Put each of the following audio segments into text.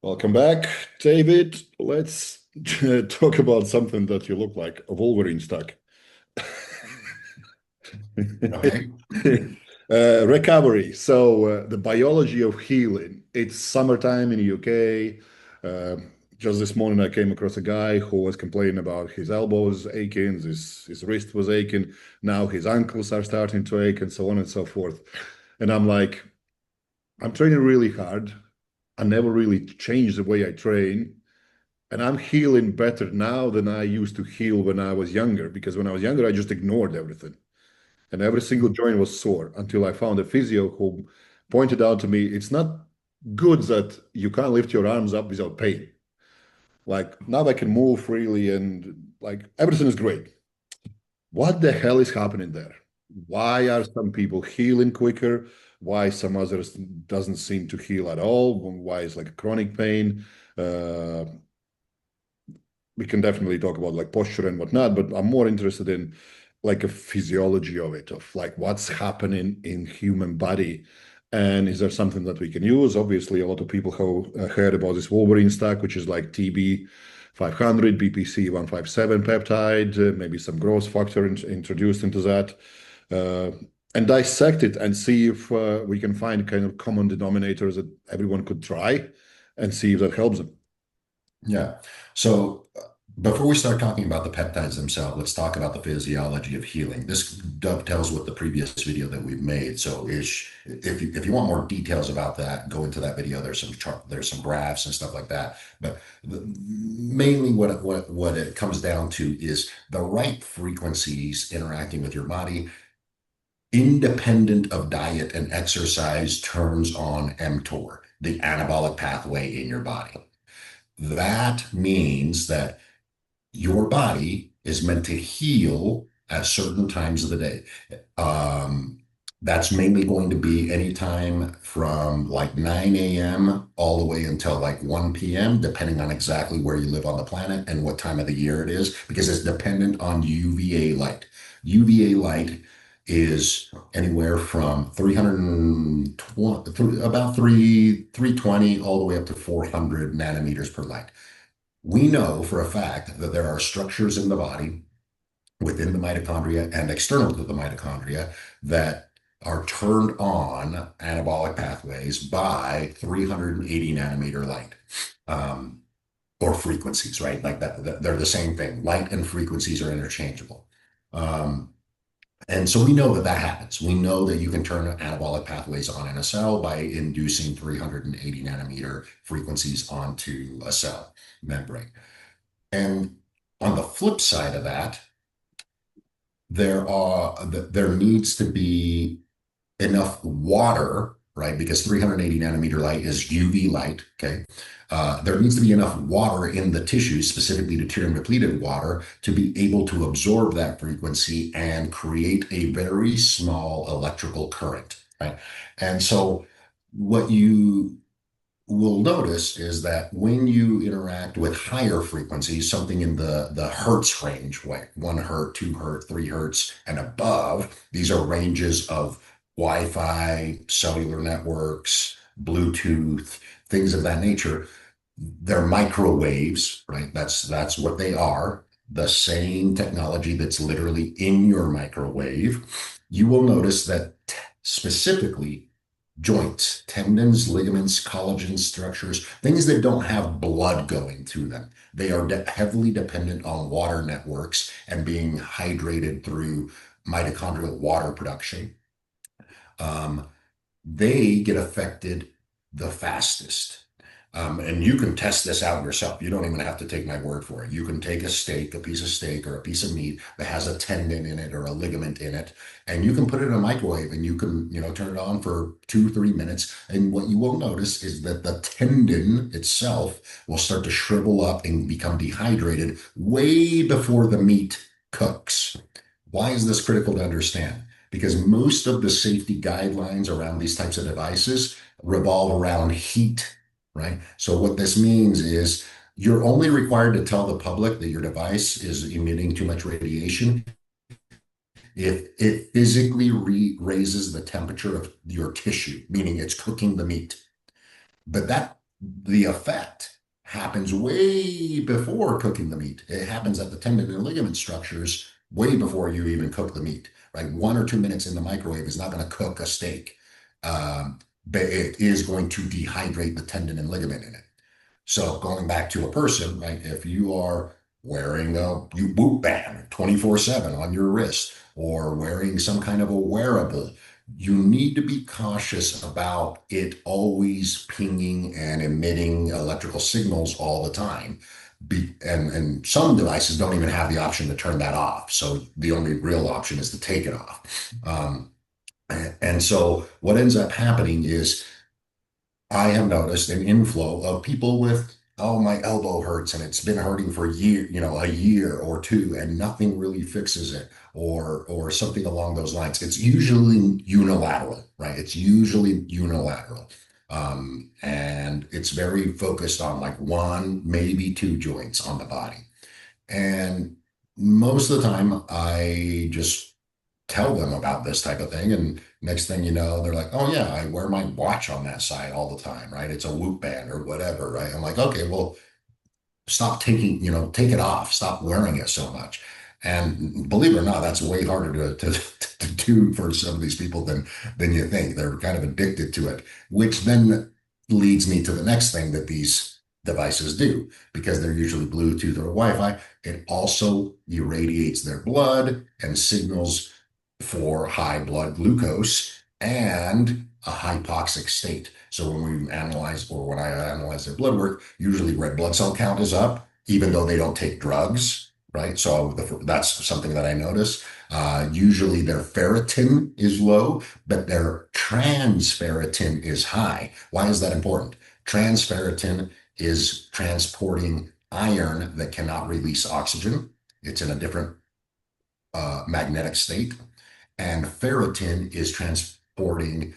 Welcome back, David. Let's talk about something that you look like, a Wolverine Stack. Okay. Recovery. The biology of healing. It's summertime in the UK. Just this morning, I came across a guy who was complaining about his elbows aching, his wrist was aching. Now his ankles are starting to ache, and so on and so forth. And I'm like, I'm training really hard. I never really changed the way I train. And I'm healing better now than I used to heal when I was younger, because when I was younger, I just ignored everything. And every single joint was sore until I found a physio who pointed out to me it's not good that you can't lift your arms up without pain. Like now I can move freely and like everything is great. What the hell is happening there? Why are some people healing quicker? Why some others doesn't seem to heal at all? Why is like chronic pain? Uh, we can definitely talk about like posture and whatnot, but I'm more interested in like a physiology of it, of like what's happening in human body. And is there something that we can use? Obviously, a lot of people have heard about this Wolverine stack, which is like TB 500, BPC 157 peptide, maybe some growth factor introduced into that, uh, and dissect it and see if we can find kind of common denominators that everyone could try and see if that helps them. Yeah. So before we start talking about the peptides themselves, let's talk about the physiology of healing. This dovetails with the previous video that we've made. So if you want more details about that, go into that video. There's some graphs and stuff like that. But mainly what it comes down to is the right frequencies interacting with your body, independent of diet and exercise, turns on mTOR, the anabolic pathway in your body. That means that your body is meant to heal at certain times of the day. Um, that's mainly going to be anytime from like 9 a.m. all the way until like 1 p.m., depending on exactly where you live on the planet and what time of the year it is, because it's dependent on UVA light. UVA light is anywhere from 320, about 320 all the way up to 400 nanometers per light. We know for a fact that there are structures in the body within the mitochondria and external to the mitochondria that are turned on anabolic pathways by 380 nanometer light, or frequencies, right? Like they're the same thing. Light and frequencies are interchangeable. Um, and so we know that that happens. We know that you can turn anabolic pathways on in a cell by inducing 380 nanometer frequencies onto a cell membrane. And on the flip side of that, there needs to be enough water, right? Because 380 nanometer light is UV light, okay? There needs to be enough water in the tissue, specifically deuterium depleted water, to be able to absorb that frequency and create a very small electrical current, right? And so what you will notice is that when you interact with higher frequencies, something in the hertz range, like 1 hertz, 2 hertz, 3 hertz, and above, these are ranges of Wi-Fi, cellular networks, Bluetooth, things of that nature. They're microwaves, right? That's what they are. The same technology that's literally in your microwave. You will notice that specifically joints, tendons, ligaments, collagen structures, things that don't have blood going through them. They are heavily dependent on water networks and being hydrated through mitochondrial water production. Um, they get affected the fastest. And you can test this out yourself. You don't even have to take my word for it. You can take a steak, a piece of steak or a piece of meat that has a tendon in it or a ligament in it, and you can put it in a microwave and you can, turn it on for 2, 3 minutes. And what you will notice is that the tendon itself will start to shrivel up and become dehydrated way before the meat cooks. Why is this critical to understand? Because most of the safety guidelines around these types of devices revolve around heat, right? So what this means is you're only required to tell the public that your device is emitting too much radiation if it physically raises the temperature of your tissue, meaning it's cooking the meat. But the effect happens way before cooking the meat. It happens at the tendon and ligament structures way before you even cook the meat, right? 1 or 2 minutes in the microwave is not going to cook a steak, but it is going to dehydrate the tendon and ligament in it. So going back to a person, right? If you are wearing a Whoop band 24/7 on your wrist or wearing some kind of a wearable, you need to be cautious about it always pinging and emitting electrical signals all the time. And some devices don't even have the option to turn that off. So the only real option is to take it off. And so what ends up happening is I have noticed an inflow of people with, oh, my elbow hurts and it's been hurting for a year or two, and nothing really fixes it, or something along those lines. It's usually unilateral, right? It's usually unilateral. And it's very focused on like one, maybe two joints on the body. And most of the time, I just tell them about this type of thing. And next thing you know, they're like, oh, yeah, I wear my watch on that side all the time, right? It's a Whoop band or whatever, right? I'm like, okay, well, stop taking, take it off, stop wearing it so much. And believe it or not, that's way harder to do for some of these people than you think. They're kind of addicted to it, which then leads me to the next thing that these devices do, because they're usually Bluetooth or Wi-Fi. It also irradiates their blood and signals for high blood glucose and a hypoxic state. So when I analyze their blood work, usually red blood cell count is up, even though they don't take drugs, right? So that's something that I notice. Usually their ferritin is low, but their transferritin is high. Why is that important? Transferritin is transporting iron that cannot release oxygen. It's in a different magnetic state. And ferritin is transporting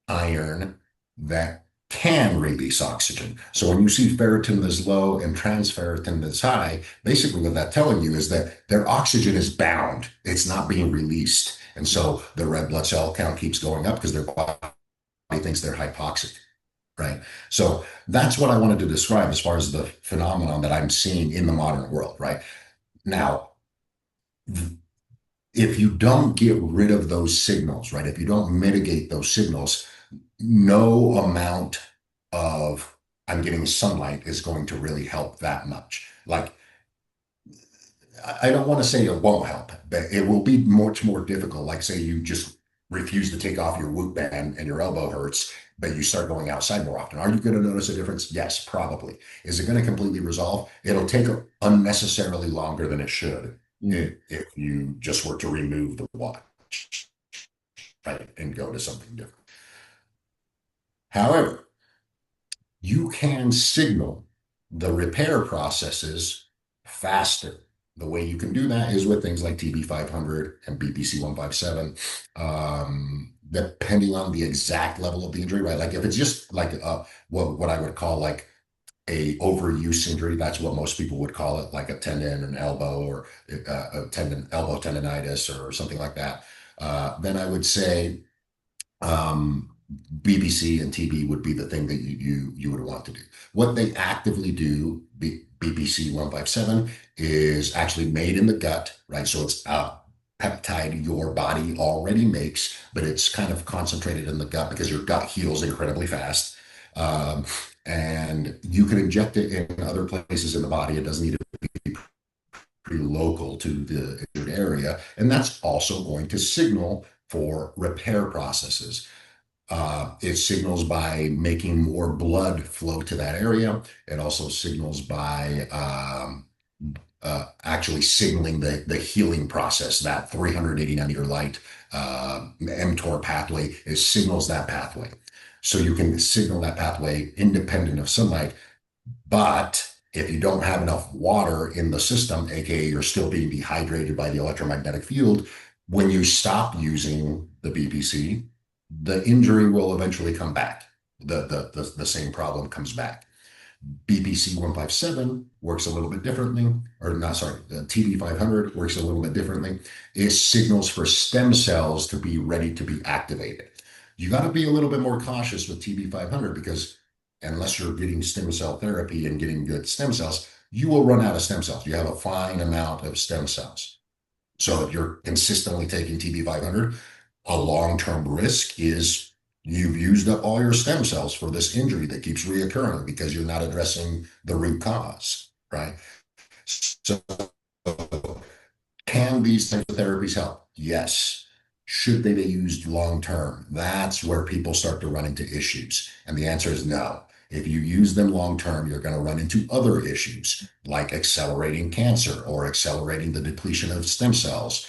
iron that can release oxygen. So when you see ferritin that's low and transferritin that's high, basically what that's telling you is that their oxygen is bound. It's not being released. And so the red blood cell count keeps going up because their body thinks they're hypoxic, right? So that's what I wanted to describe as far as the phenomenon that I'm seeing in the modern world, right? Now, if you don't get rid of those signals, right? If you don't mitigate those signals, no amount of I'm getting sunlight is going to really help that much. Like, I don't want to say it won't help, but it will be much more difficult. Like, say you just refuse to take off your Whoop band and your elbow hurts, but you start going outside more often. Are you going to notice a difference? Yes, probably. Is it going to completely resolve? It'll take unnecessarily longer than it should if you just were to remove the watch, right, and go to something different. However, you can signal the repair processes faster. The way you can do that is with things like TB500 and BPC 157, depending on the exact level of the injury, right? Like if it's just like what I would call like a overuse injury, that's what most people would call it, like a tendon, an elbow, or elbow tendonitis, or something like that. Then I would say BBC and TB would be the thing that you would want to do. What they actively do, BPC 157, is actually made in the gut, right? So it's a peptide your body already makes, but it's kind of concentrated in the gut because your gut heals incredibly fast. And you can inject it in other places in the body. It doesn't need to be pretty local to the injured area. And that's also going to signal for repair processes. It signals by making more blood flow to that area. It also signals by actually signaling the healing process. That 380 nanometer light mTOR pathway signals that pathway. So you can signal that pathway independent of sunlight. But if you don't have enough water in the system, aka you're still being dehydrated by the electromagnetic field, when you stop using the BPC, the injury will eventually come back. The same problem comes back. BPC 157 works a little bit differently, or not, sorry, the TB 500 works a little bit differently. It signals for stem cells to be ready to be activated. You got to be a little bit more cautious with TB 500 because unless you're getting stem cell therapy and getting good stem cells, you will run out of stem cells. You have a fine amount of stem cells. So if you're consistently taking TB500, a long-term risk is you've used up all your stem cells for this injury that keeps reoccurring because you're not addressing the root cause, right? So can these types of therapies help? Yes. Should they be used long term? That's where people start to run into issues. And the answer is no. If you use them long term, you're going to run into other issues like accelerating cancer or accelerating the depletion of stem cells,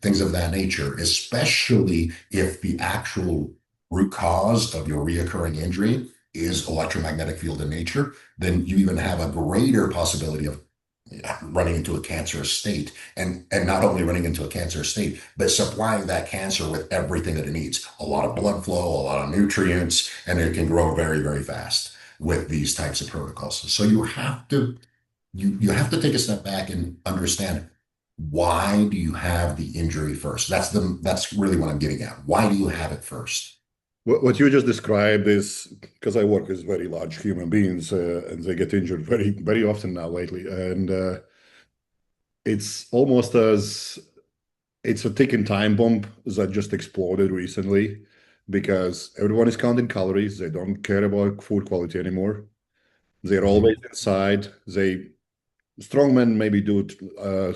things of that nature, especially if the actual root cause of your reoccurring injury is electromagnetic field in nature, then you even have a greater possibility of running into a cancerous state, and not only running into a cancerous state, but supplying that cancer with everything that it needs, a lot of blood flow, a lot of nutrients, and it can grow very, very fast with these types of protocols. So you have to take a step back and understand, why do you have the injury first? That's really what I'm getting at. Why do you have it first? What you just described is because I work with very large human beings, and they get injured very, very often now lately. And it's almost as it's a ticking time bomb that just exploded recently because everyone is counting calories. They don't care about food quality anymore. They're always Mhm, inside. Strongmen maybe do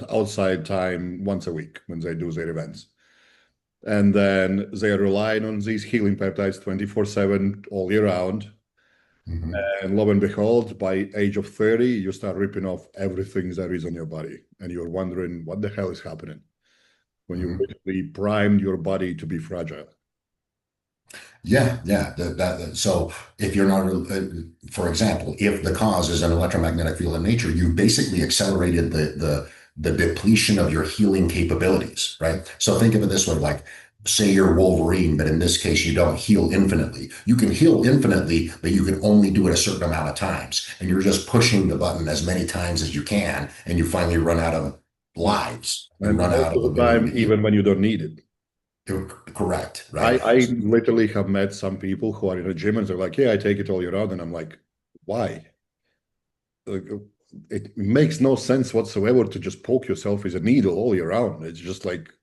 outside time once a week when they do their events. And then they are relying on these healing peptides 24/7 all year round. mhm, And lo and behold, by age of 30, you start ripping off everything that is on your body. And you're wondering what the hell is happening when you mhm. literally primed your body to be fragile. Yeah, yeah. So if you're not, for example, if the cause is an electromagnetic field in nature, you basically accelerated the depletion of your healing capabilities, right? So think of it this way, like say you're Wolverine, but in this case, you don't heal infinitely. You can heal infinitely, but you can only do it a certain amount of times. And you're just pushing the button as many times as you can, and you finally run out of lives. You And run most out of of the ability time, to heal. even when you don't need it. You're correct, right? I literally have met some people who are in a gym and they're like, yeah, I take it all year round. And I'm like, why? Like, it makes no sense whatsoever to just poke yourself with a needle all year round. It's just like,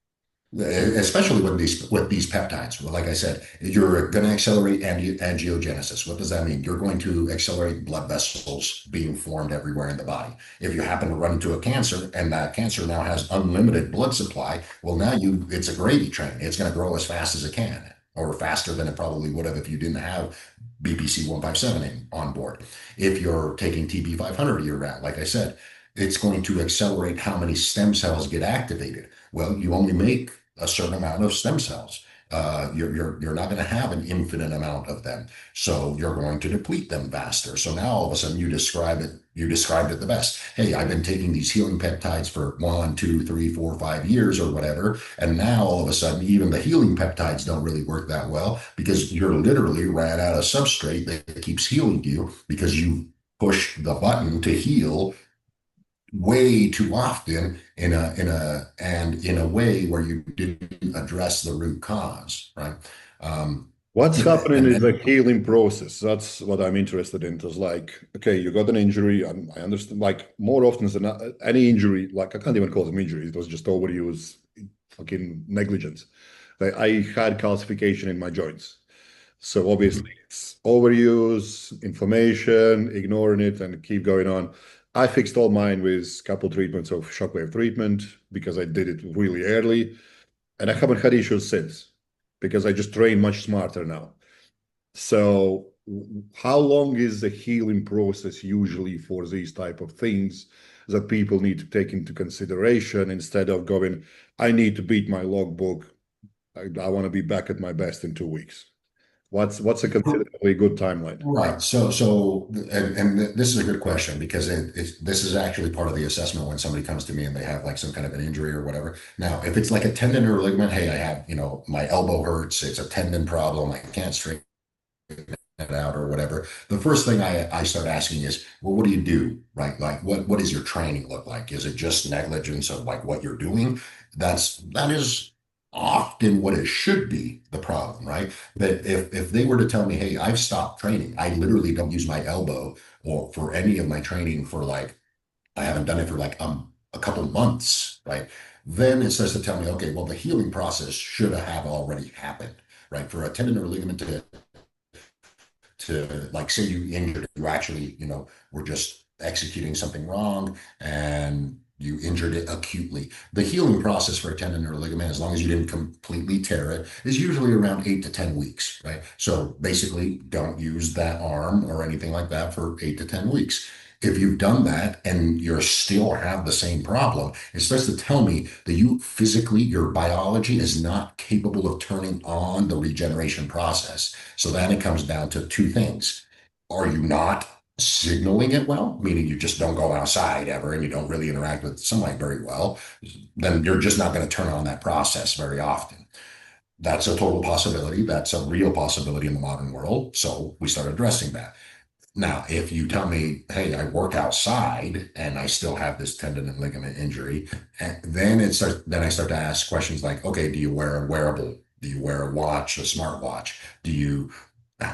Especially with these peptides. Well, like I said, you're going to accelerate angiogenesis. What does that mean? You're going to accelerate blood vessels being formed everywhere in the body. If you happen to run into a cancer and that cancer now has unlimited blood supply, well, now it's a gravy train. It's going to grow as fast as it can, or faster than it probably would have if you didn't have BPC 157 on board. If you're taking TB 500 year round, like I said, it's going to accelerate how many stem cells get activated. Well, you only make a certain amount of stem cells. You're not going to have an infinite amount of them, so you're going to deplete them faster. So now all of a sudden you described it the best. Hey, I've been taking these healing peptides for 1, 2, 3, 4, 5 years or whatever, and now all of a sudden even the healing peptides don't really work that well because you're literally ran out of substrate that keeps healing you because you pushed the button to heal way too often in a way where you didn't address the root cause, right? Um, what's happening is and the healing process. That's what I'm interested in. It's like, okay, you got an injury. I understand, like more often than not, any injury, like I can't even call them injuries. It was just overuse, fucking negligence. Like, I had calcification in my joints. So obviously it's overuse, inflammation, ignoring it, and keep going on. I fixed all mine with a couple treatments of shockwave treatment because I did it really early, and I haven't had issues since because I just train much smarter now. So how long is the healing process usually for these type of things that people need to take into consideration instead of going, I need to beat my logbook. I want to be back at my best in 2 weeks. What's a considerably good timeline? right. And this is a good question because this is actually part of the assessment when somebody comes to me and they have like some kind of an injury or whatever. Now, if it's like a tendon or ligament, hey, I have, my elbow hurts. It's a tendon problem. I can't straighten it out or whatever. The first thing I start asking is, well, what do you do? Right? Like what does your training look like? Is it just negligence of like what you're doing? That is often what it should be the problem, right? That if they were to tell me, hey, I've stopped training, I literally don't use my elbow or for any of my training for like, I haven't done it for like a couple months, right? Then it starts to tell me, okay, well, the healing process should have already happened, right? For a tendon or ligament to like say you injured, you actually, were just executing something wrong and you injured it acutely. The healing process for a tendon or a ligament, as long as you didn't completely tear it, is usually around 8 to 10 weeks, right? So basically, don't use that arm or anything like that for 8 to 10 weeks. If you've done that and you still have the same problem, it starts to tell me that you physically, your biology is not capable of turning on the regeneration process. So then it comes down to two things. Are you not signaling it well, meaning you just don't go outside ever and you don't really interact with sunlight very well? Then you're just not going to turn on that process very often. That's a total possibility. That's a real possibility in the modern world. So we start addressing that. Now, if you tell me, hey, I work outside and I still have this tendon and ligament injury, and then I start to ask questions like, okay, do you wear a wearable? Do you wear a watch, a smartwatch? Do you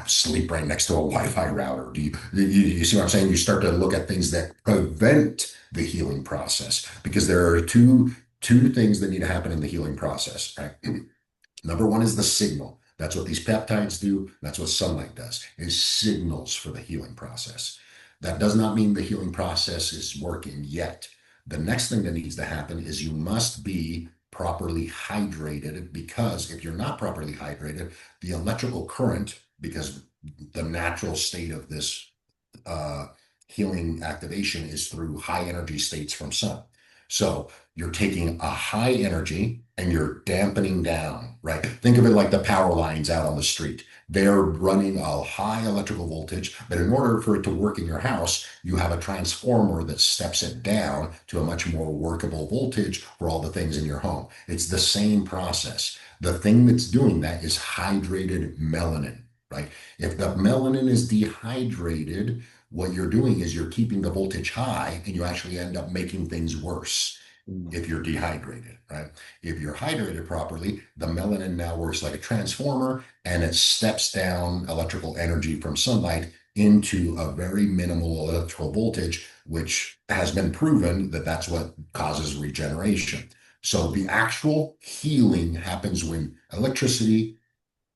sleep right next to a Wi-Fi router? You see what I'm saying? You start to look at things that prevent the healing process because there are two things that need to happen in the healing process, right? Number one is the signal. That's what these peptides do. That's what sunlight does, is signals for the healing process. That does not mean the healing process is working yet. The next thing that needs to happen is you must be properly hydrated, because if you're not properly hydrated, the electrical current, because the natural state of this uh, healing activation is through high energy states from sun. So you're taking a high energy and you're dampening down, right? Think of it like the power lines out on the street. They're running a high electrical voltage, but in order for it to work in your house, you have a transformer that steps it down to a much more workable voltage for all the things in your home. It's the same process. The thing that's doing that is hydrated melanin, right? If the melanin is dehydrated, what you're doing is you're keeping the voltage high and you actually end up making things worse if you're dehydrated, right? If you're hydrated properly, the melanin now works like a transformer and it steps down electrical energy from sunlight into a very minimal electrical voltage, which has been proven that that's what causes regeneration. So the actual healing happens when electricity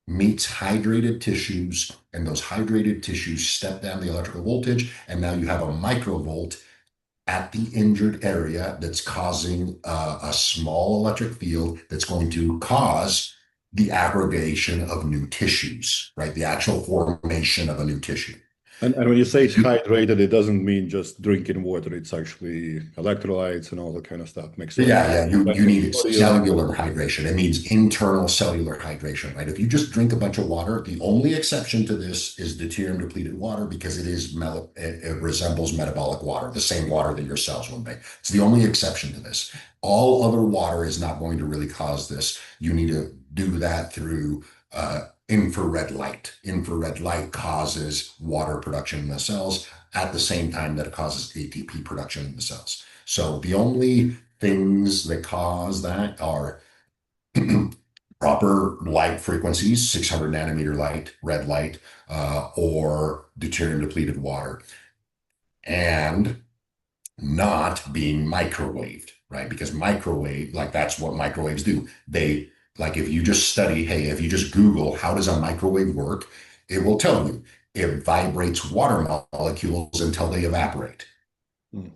meets hydrated tissues, and those hydrated tissues step down the electrical voltage, and now you have a microvolt at the injured area that's causing a small electric field that's going to cause the aggregation of new tissues, right? The actual formation of a new tissue. And when you say it's hydrated, it doesn't mean just drinking water. It's actually electrolytes and all that kind of stuff mixed with. Yeah, you need Sodium. cellular hydration. It means internal cellular hydration, right? If you just drink a bunch of water, the only exception to this is deuterium depleted water because it resembles metabolic water, the same water that your cells will make. It's the only exception to this. All other water is not going to really cause this. You need to do that through infrared light. Infrared light causes water production in the cells at the same time that it causes ATP production in the cells. So the only things that cause that are proper light frequencies, 600 nanometer light, red light, or deuterium depleted water, and not being microwaved, right? Because that's what microwaves do. Like if you just study, hey, if you just Google how does a microwave work, it will tell you it vibrates water molecules until they evaporate, Mm.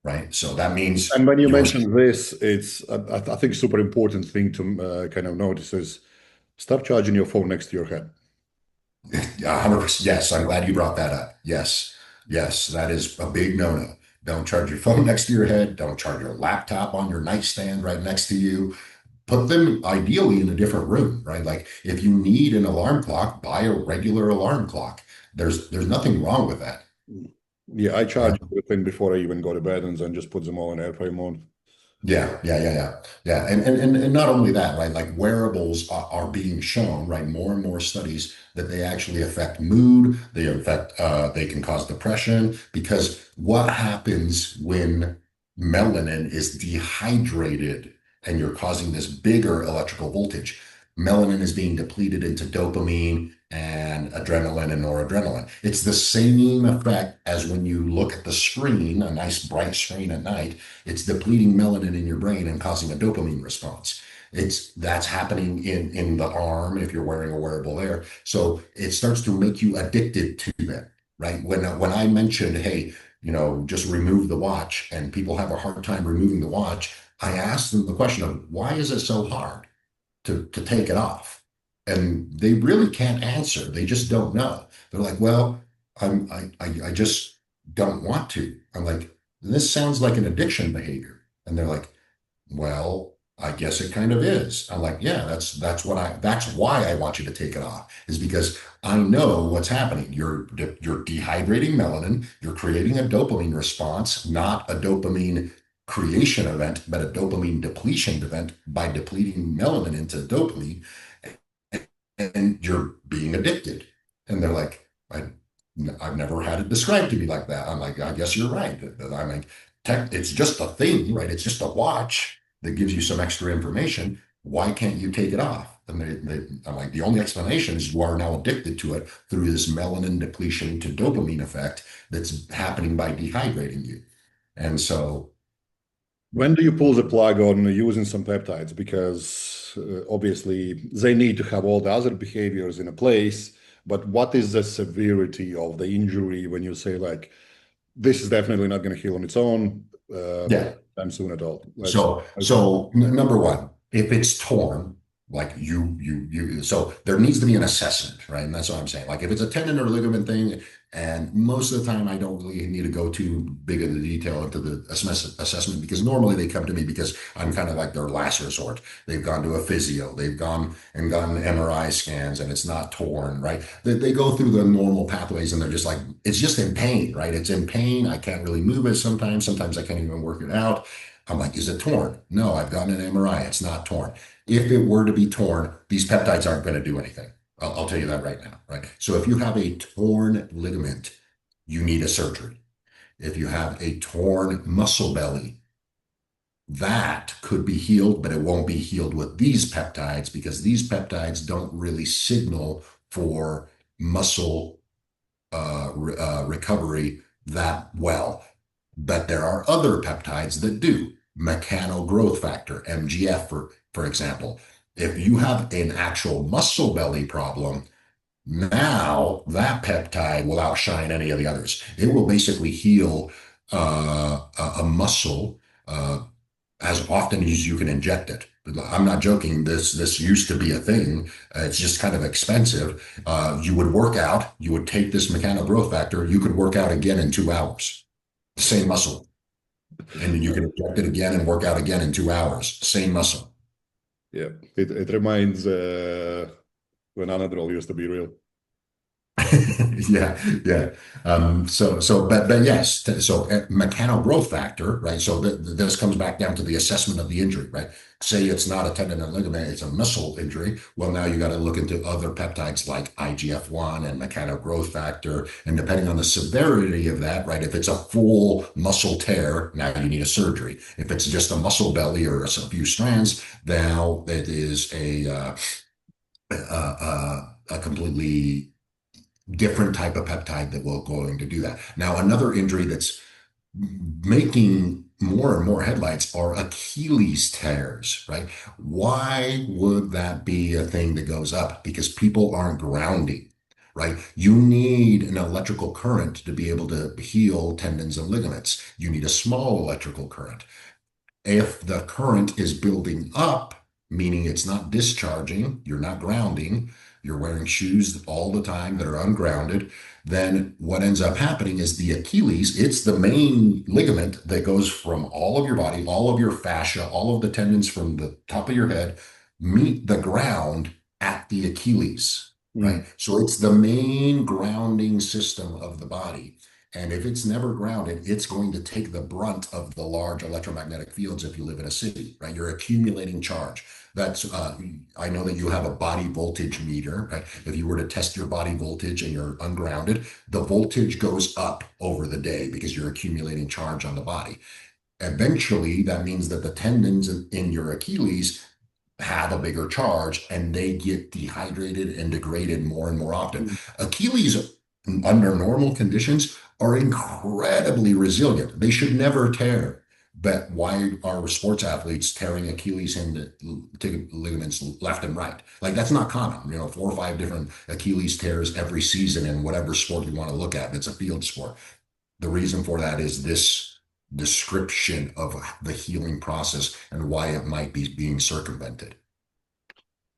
right? So that means And when you yours, mention this, it's I think super important thing to kind of notice is stop charging your phone next to your head. 100%. Yes, I'm glad you brought that up. Yes, that is a big no-no. Don't charge your phone next to your head. Don't charge your laptop on your nightstand right next to you. Put them ideally in a different room, right? Like if you need an alarm clock, buy a regular alarm clock. There's nothing wrong with that. Yeah, I Uh, charge everything before I even go to bed and then just put them all in airplane mode. yeah. And not only that, right? Like wearables are being shown, right? More and more studies that they actually affect mood. They can cause depression because what happens when melanin is dehydrated and you're causing this bigger electrical voltage. Melanin is being depleted into dopamine and adrenaline and noradrenaline. It's the same effect as when you look at the screen, a nice bright screen at night. It's depleting melanin in your brain and causing a dopamine response. That's happening in the arm if you're wearing a wearable there. So it starts to make you addicted to them, right? When I mentioned, hey, just remove the watch, and people have a hard time removing the watch, I asked them the question of why is it so hard to take it off? And they really can't answer. They just don't know. They're like, well, I just don't want to. I'm like, this sounds like an addiction behavior. And they're like, well, I guess it kind of is. I'm like, yeah, that's why I want you to take it off, is because I know what's happening. You're dehydrating melanin, you're creating a dopamine response, not a dopamine creation event, but a dopamine depletion event by depleting melanin into dopamine, and you're being addicted. And they're like, I've never had it described to me like that. I'm like, I guess you're right. I'm like, it's just a thing, right? It's just a watch that gives you some extra information. Why can't you take it off? And I'm like, the only explanation is you are now addicted to it through this melanin depletion to dopamine effect that's happening by dehydrating you. And so, When do you pull the plug on using some peptides? Because obviously they need to have all the other behaviors in a place. But what is the severity of the injury when you say like this is definitely not going to heal on its own yeah. anytime soon at all? Number one, if it's torn, like so there needs to be an assessment, right? And that's what I'm saying. Like if it's a tendon or ligament thing, and most of the time I don't really need to go too big into the detail into the assessment, because normally they come to me because I'm kind of like their last resort. They've gone to a physio, they've gone and gotten MRI scans, and it's not torn, right? They go through the normal pathways, and they're just like, it's just in pain, right? It's in pain. I can't really move it sometimes. Sometimes I can't even work it out. I'm like, is it torn? No, I've gotten an MRI. It's not torn. If it were to be torn, these peptides aren't going to do anything. I'll tell you that right now, right? So if you have a torn ligament, you need a surgery. If you have a torn muscle belly, that could be healed, but it won't be healed with these peptides, because these peptides don't really signal for muscle recovery that well. But there are other peptides that do. Mechanogrowth factor, MGF, for example. If you have an actual muscle belly problem, now that peptide will outshine any of the others. It will basically heal a muscle as often as you can inject it. I'm not joking. This used to be a thing. It's just kind of expensive. You would work out. You would take this mechanogrowth factor. You could work out again in 2 hours. Same muscle. And then you can inject it again and work out again in 2 hours. Same muscle. Yeah, it reminds when Anadrol used to be real. Yeah, yeah. But yes. So mechanogrowth factor, right? So this comes back down to the assessment of the injury, right? Say it's not a tendon and ligament, it's a muscle injury. Well, now you got to look into other peptides like IGF-1 and mechanogrowth factor, and depending on the severity of that, right? If it's a full muscle tear, now you need a surgery. If it's just a muscle belly or a few strands, now it is a completely different type of peptide that will going to do that. Now, another injury that's making more and more headlights are Achilles tears, right? Why would that be a thing that goes up? Because people aren't grounding, right? You need an electrical current to be able to heal tendons and ligaments. You need a small electrical current. If the current is building up, meaning it's not discharging, you're not grounding, you're wearing shoes all the time that are ungrounded, then what ends up happening is the Achilles, it's the main ligament that goes from all of your body, all of your fascia, all of the tendons from the top of your head meet the ground at the Achilles, right? So it's the main grounding system of the body. And if it's never grounded, it's going to take the brunt of the large electromagnetic fields if you live in a city, right? You're accumulating charge. That's, I know that you have a body voltage meter, right? If you were to test your body voltage and you're ungrounded, the voltage goes up over the day because you're accumulating charge on the body. Eventually, that means that the tendons in your Achilles have a bigger charge and they get dehydrated and degraded more and more often. Mm. Achilles, under normal conditions, are incredibly resilient. They should never tear. But why are sports athletes tearing Achilles and ligaments left and right? Like that's not common. 4 or 5 different Achilles tears every season in whatever sport you want to look at. It's a field sport. The reason for that is this description of the healing process and why it might be being circumvented.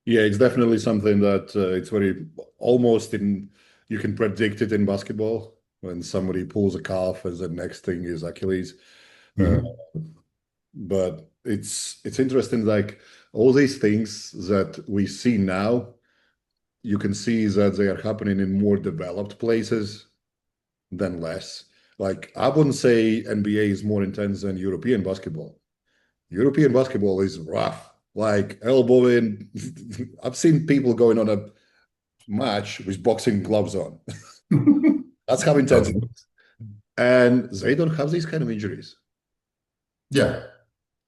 Yeah, it's definitely something that it's very almost in you can predict it in basketball when somebody pulls a calf as the next thing is Achilles. Uh, Mhm. but it's interesting, like all these things that we see now, you can see that they are happening in more developed places than less. Like I wouldn't say NBA is more intense than European basketball. European basketball is rough, like elbowing. I've seen people going on a match with boxing gloves on. That's how intense it Okay. is. And they don't have these kind of injuries Yeah.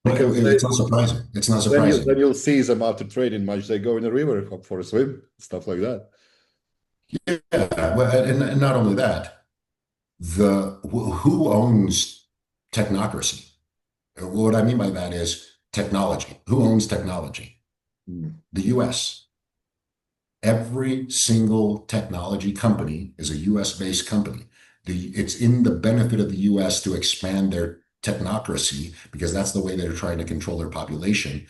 because Well, it's not surprising. It's not then surprising. you'll see them after training match. They go in the river for a swim, stuff like that. Yeah. Well, and not only that, who owns technocracy? What I mean by that is technology. Who owns technology? Mm. The US. Every single technology company is a US based company. It's in the benefit of the US to expand their technocracy because that's the way they're trying to control their population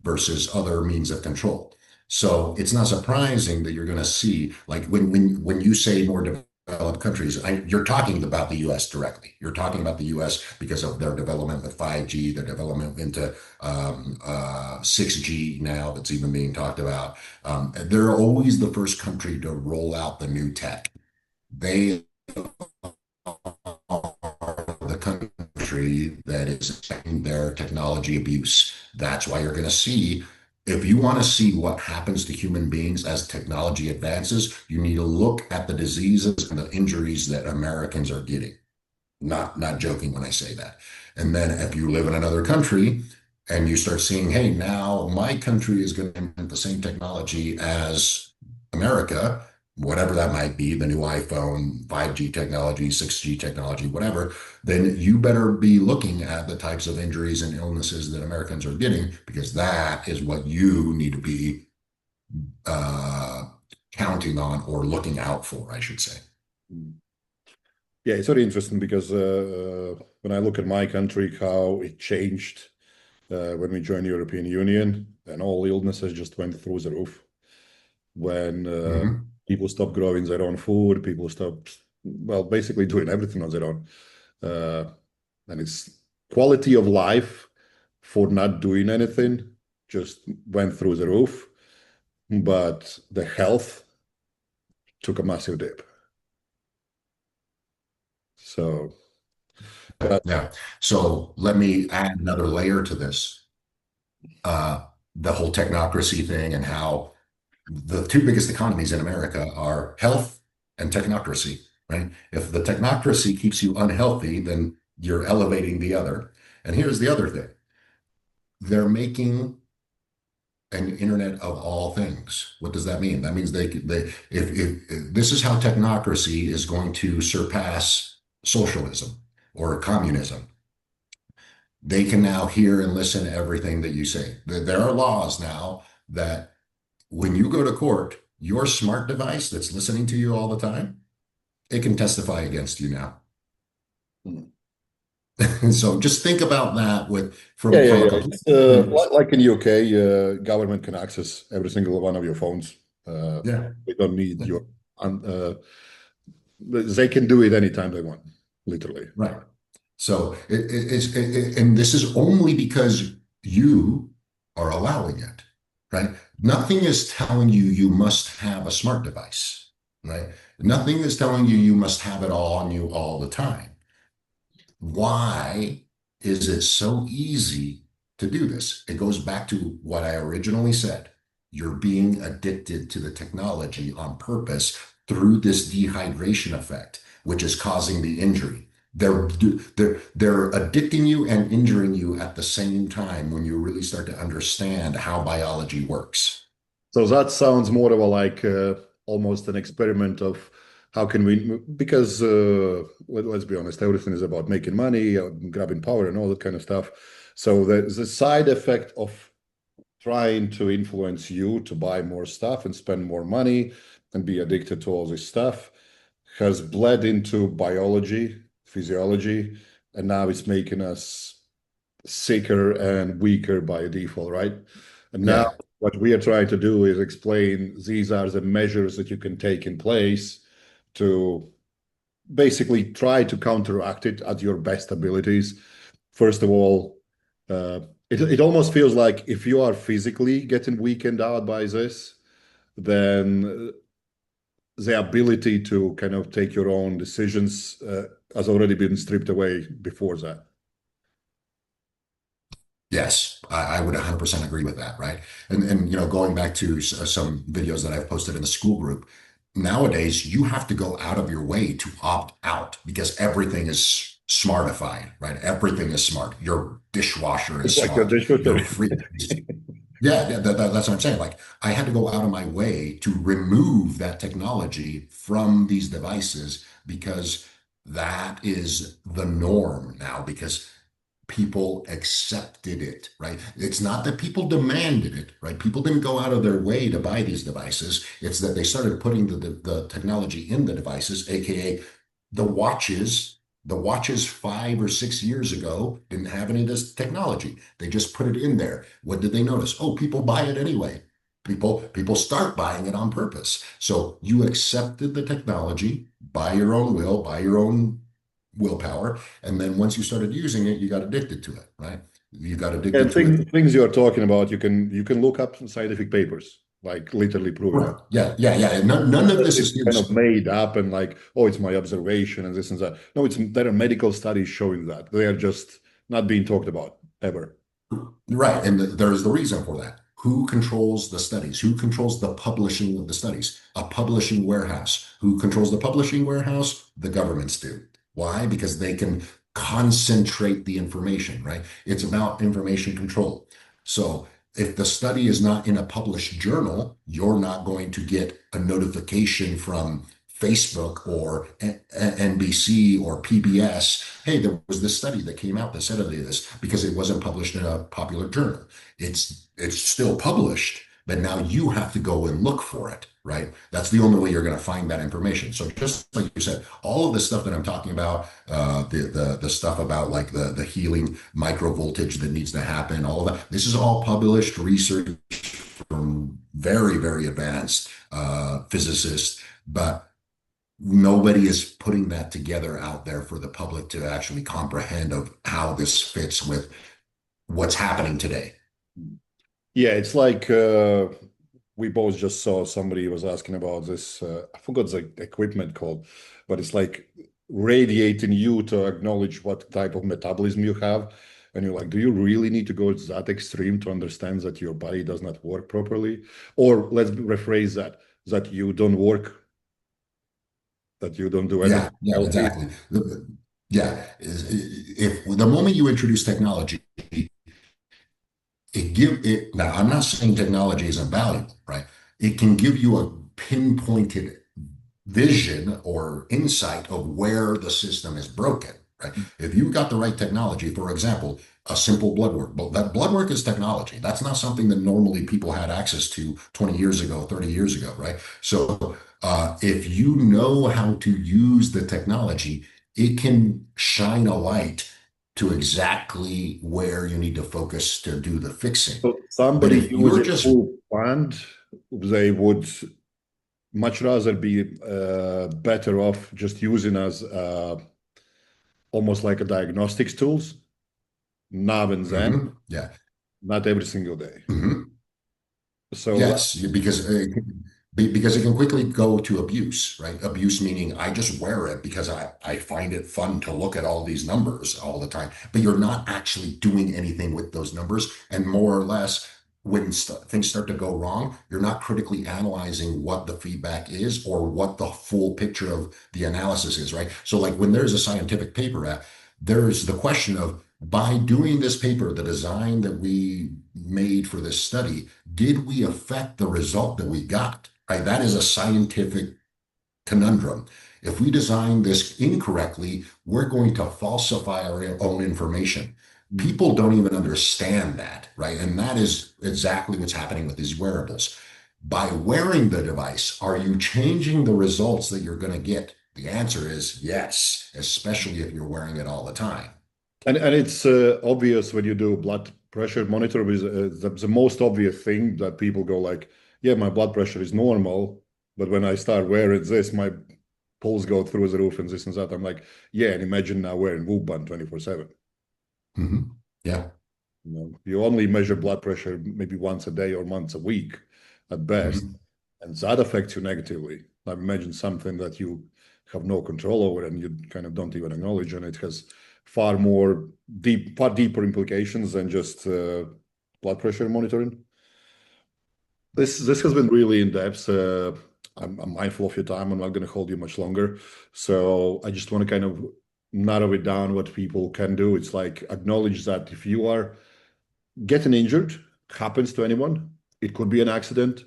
versus other means of control. So it's not surprising that you're going to see, like when you say more developed countries, you're talking about the U.S. directly. You're talking about the U.S. because of their development with 5G, their development into 6G now that's even being talked about. They're always the first country to roll out the new tech. They are the country that is expecting their technology abuse. That's why you're going to see, if you want to see what happens to human beings as technology advances, you need to look at the diseases and the injuries that Americans are getting. Not joking when I say that. And then if you live in another country and you start seeing, hey, now my country is going to implement the same technology as America, whatever that might be, the new iPhone, 5G technology, 6G technology, whatever, then you better be looking at the types of injuries and illnesses that Americans are getting, because that is what you need to be uh, counting on or looking out for, I should say. Mm. Yeah, it's very interesting because when I look at my country, how it changed when we joined the European Union, and all illnesses just went through the roof. When Mhm. people stopped growing their own food, people stopped, well, basically doing everything on their own. Uh, and it's quality of life for not doing anything just went through the roof, but the health took a massive dip. So, uh, Yeah. So let me add another layer to this. Uh, the whole technocracy thing and how the two biggest economies in America are health and technocracy, right? If the technocracy keeps you unhealthy, then you're elevating the other. And here's the other thing. They're making an internet of all things. What does that mean? That means if this is how technocracy is going to surpass socialism or communism. They can now hear and listen to everything that you say. There are laws now that when you go to court, your smart device that's listening to you all the time, it can testify against you now. And so just think about that with yeah, yeah, from a yeah. complete It's, human. like in UK, government can access every single one of your phones. Yeah. They don't need your, um, uh, they can do it anytime they want, literally. Right. So and this is only because you are allowing it, right? Nothing is telling you you must have a smart device, right? Nothing is telling you you must have it all on you all the time. Why is it so easy to do this? It goes back to what I originally said. You're being addicted to the technology on purpose through this dehydration effect, which is causing the injury. They're addicting you and injuring you at the same time when you really start to understand how biology works. So that sounds more of a like almost an experiment of how can we, because let's be honest, everything is about making money, grabbing power, and all that kind of stuff. So the side effect of trying to influence you to buy more stuff and spend more money and be addicted to all this stuff has bled into biology, physiology, and now it's making us sicker and weaker by default, right? And now Yeah, what we are trying to do is explain these are the measures that you can take in place to basically try to counteract it at your best abilities. First of all, it almost feels like if you are physically getting weakened out by this, then the ability to kind of take your own decisions has already been stripped away before that. yes, I would 100% agree with that, right? And going back to some videos that I've posted in the Skool group, nowadays you have to go out of your way to opt out because everything is smartified, right? Everything is smart. Your dishwasher is It's like a smart. Your dishwasher. free, yeah, that's what I'm saying. Like, I had to go out of my way to remove that technology from these devices because that is the norm now. Because people accepted it, right? It's not that people demanded it, right? People didn't go out of their way to buy these devices. It's that they started putting the technology in the devices, aka the watches. The watches 5 or 6 years ago didn't have any of this technology. They just put it in there. What did they notice? Oh, people buy it anyway. People start buying it on purpose. So you accepted the technology by your own will, by your own willpower. And then once you started using it, you got addicted to it, right? You got addicted And to it. things you're talking about, you can look up scientific papers, like literally proving Right. it. Yeah. Yeah. Yeah. None of this It's is kind of hearsay. made up and like, oh, it's my observation and this and that. No, there are medical studies showing that. They are just not being talked about ever. Right. And there's the reason for that. Who controls the studies? Who controls the publishing of the studies? A publishing warehouse. Who controls the publishing warehouse? The governments do. Why? Because they can concentrate the information, right? It's about information control. So if the study is not in a published journal, you're not going to get a notification from Facebook or NBC or PBS. Hey, there was this study that came out that said this because it wasn't published in a popular journal. It's still published, but now you have to go and look for it, right? That's the only way you're going to find that information. So just like you said, all of the stuff that I'm talking about, the stuff about like the healing micro voltage that needs to happen, all of that, this is all published research from very, very advanced physicists, but nobody is putting that together out there for the public to actually comprehend of how this fits with what's happening today. Yeah, it's like we both just saw somebody was asking about this. I forgot the equipment called, but it's like radiating you to acknowledge what type of metabolism you have. And you're like, do you really need to go to that extreme to understand that your body does not work properly? Or let's rephrase that, that you don't work, that you don't do Yeah, anything yeah, healthy. exactly. Yeah, if the moment you introduce technology, it now I'm not saying technology isn't valuable, right? It can give you a pinpointed vision or insight of where the system is broken, right? If you've got the right technology, for example, a simple blood work, but that blood work is technology. That's not something that normally people had access to 20 years ago, 30 years ago, right? So if you know how to use the technology, it can shine a light to exactly where you need to focus to do the fixing. So But somebody if you're using just full band, they would much rather be better off just using as almost like a diagnostics tools, now and then, yeah. not every single day. Mhm. So that, Yes, because it can quickly go to abuse, right? Abuse meaning I just wear it because I find it fun to look at all these numbers all the time, but you're not actually doing anything with those numbers. And more or less, when things start to go wrong, you're not critically analyzing what the feedback is or what the full picture of the analysis is, right? So like when there's a scientific paper out, there's the question of, by doing this paper, the design that we made for this study, did we affect the result that we got, right? That is a scientific conundrum. If we design this incorrectly, we're going to falsify our own information. People don't even understand that, right? And that is exactly what's happening with these wearables. By wearing the device, are you changing the results that you're going to get? The answer is yes, especially if you're wearing it all the time. And it's obvious when you do blood pressure monitor is the most obvious thing that people go like, yeah, my blood pressure is normal, but when I start wearing this, my pulse go through the roof and this and that. I'm like, yeah, and imagine now wearing Whoop band 24/7. Yeah. You only measure blood pressure maybe once a day or once a week at best, and that affects you negatively. I imagine something that you have no control over and you kind of don't even acknowledge, and it has far deeper implications than just blood pressure monitoring. This has been really in depth. I'm mindful of your time. I'm not going to hold you much longer, so I just want to kind of narrow it down what people can do. It's like acknowledge that if you are getting injured, happens to anyone. It could be an accident.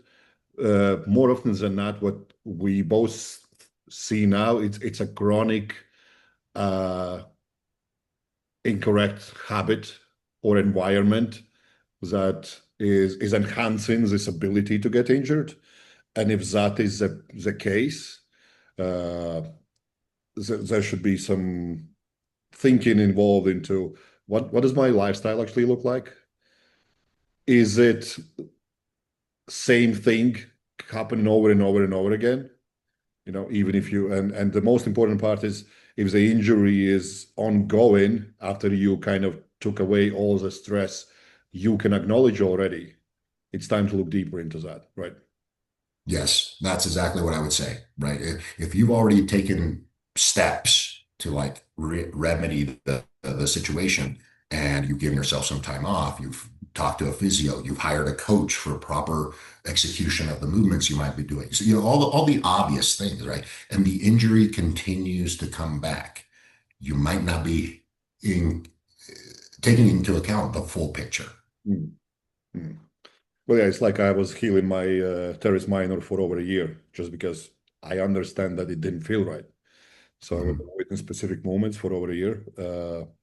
More often than not, what we both see now, it's a chronic incorrect habit or environment that is enhancing this ability to get injured. And if that is the case, there should be some thinking involved into what does my lifestyle actually look like? Is it same thing happening over and over and over again? Even if you and the most important part is if the injury is ongoing after you kind of took away all the stress you can acknowledge already, it's time to look deeper into that, right? Yes, that's exactly what I would say, right? If you've already taken steps to like remedy the situation and you've given yourself some time off, you've talked to a physio, you've hired a coach for proper execution of the movements you might be doing. So, all the obvious things, right? And the injury continues to come back. You might not be taking into account the full picture. Mm-hmm. Well, yeah, it's like I was healing my teres minor for over a year just because I understand that it didn't feel right. So I was within specific moments for over a year,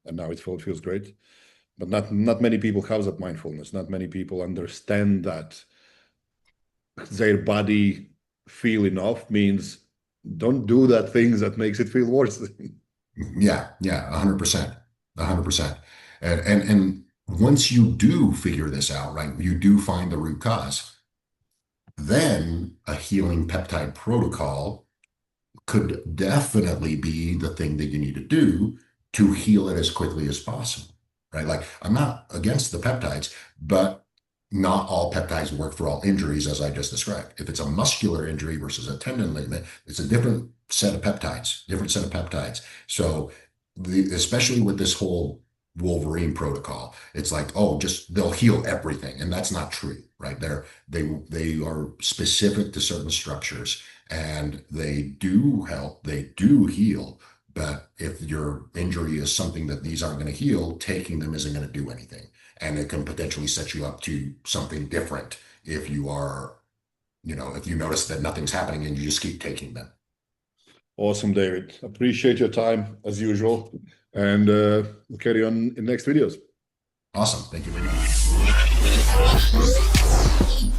and now it feels great. But not many people have that mindfulness. Not many people understand that their body feeling off means don't do that thing that makes it feel worse. Yeah, 100%, 100%. And once you do figure this out, right, you do find the root cause, then a healing peptide protocol could definitely be the thing that you need to do to heal it as quickly as possible, right? Like I'm not against the peptides, but not all peptides work for all injuries, as I just described. If it's a muscular injury versus a tendon ligament, it's a different set of peptides. So especially with this whole Wolverine protocol, it's like, oh, just they'll heal everything. And that's not true, right? They are specific to certain structures and they do help, they do heal. But if your injury is something that these aren't going to heal, taking them isn't going to do anything. And it can potentially set you up to something different if you are, if you notice that nothing's happening and you just keep taking them. Awesome, David. Appreciate your time as usual. And we'll carry on in next videos. Awesome. Thank you very much.